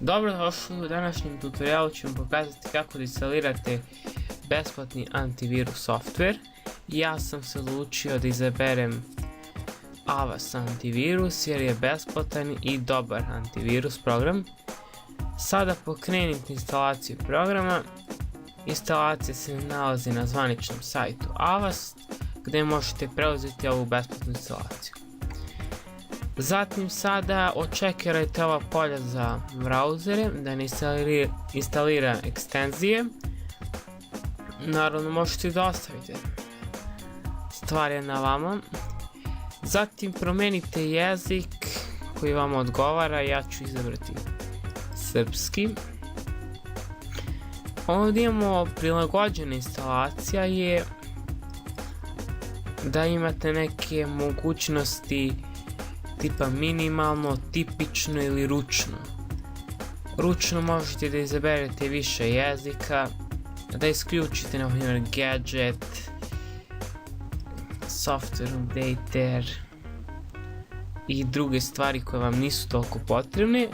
Dobrodošli, u današnjem tutorialu ću vam pokazati kako da instalirate besplatni antivirus software. Ja sam se odlučio da izaberem Avast antivirus jer je besplatan i dobar antivirus program. Sada pokrenite instalaciju programa. Instalacija se nalazi na zvaničnom sajtu Avast gdje možete preuzeti ovu besplatnu instalaciju. Zatim sada očekirajte ova polja za brauzere da ne instalira ekstenzije. Naravno možete da ostavite, stvar je na vama. Zatim promenite jezik koji vam odgovara, ja ću izabrati srpski. Ovdje imamo prilagođena instalacija je da imate neke mogućnosti tipa minimalno, tipično ili ručno. Ručno možete da izaberete više jezika, da isključite na primjer gadget, software updater i druge stvari koje vam nisu toliko potrebne.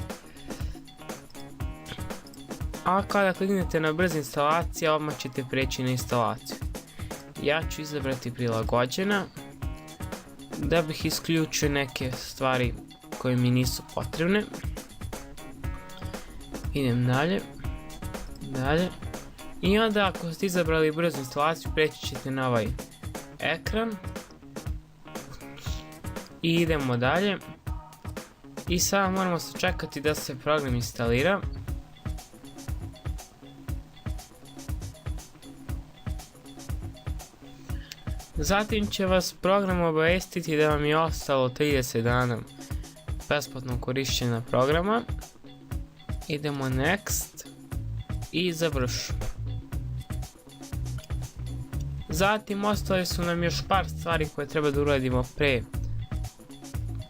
A kada kliknete na brza instalacija, odmah ćete preći na instalaciju. Ja ću izabrati prilagođena da bih isključio neke stvari koje mi nisu potrebne. Idem dalje. I onda ako ste izabrali brzu instalaciju, preći ćete na ovaj ekran. I idemo dalje. I sada moramo sačekati da se program instalira. Zatim će vas program obavestiti da vam je ostalo 30 dana besplatnog korištenja programa. Idemo next i završu. Zatim ostale su nam još par stvari koje treba da uradimo pre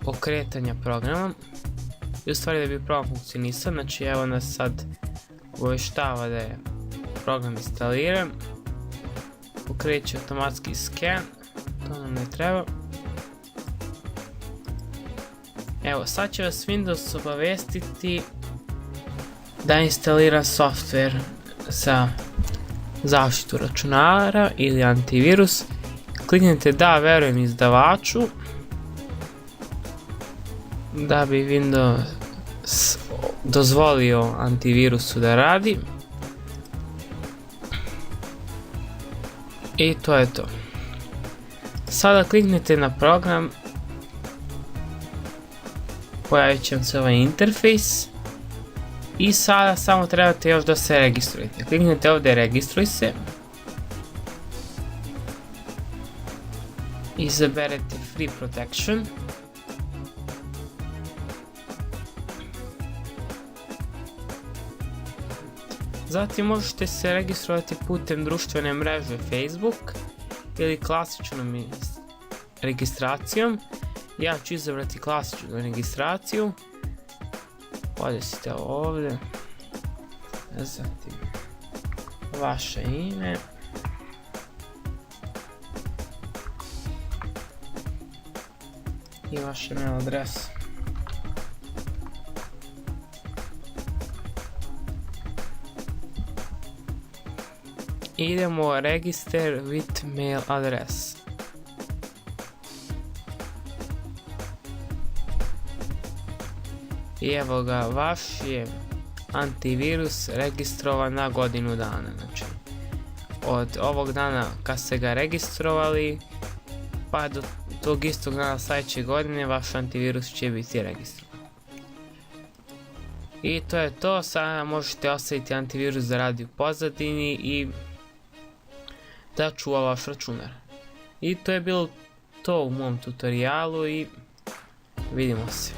pokretanja programa. I u stvari da bi program funkcionisao, znači evo nas sad obaveštava da je program instaliran. Pokreće automatski scan, to nam ne treba. Evo, sad će vas Windows obavestiti da instalira software za zaštitu računara ili antivirus. Kliknite da verujem izdavaču da bi Windows dozvolio antivirusu da radi. I to je to. Sada kliknite na program, pojavit će vam se ovaj interfejs i sada samo trebate još da se registrujete. Kliknite ovdje registruj se, izaberete Free Protection. Zatim možete se registrovati putem društvene mreže Facebook ili klasičnom registracijom. Ja ću izabrati klasičnu registraciju. Podesite ovdje. Zatim vaše ime. I vaše mail adres. Idemo register with mail address. I evo ga, vaš je antivirus registrovan na godinu dana. Znači, od ovog dana kad ste ga registrovali pa do tog istog dana sljedeće godine vaš antivirus će biti registrovan. I to je to, sada možete ostaviti antivirus da radi u pozadini i da čuva vaš računar. I to je bilo to u mom tutorialu i vidimo se.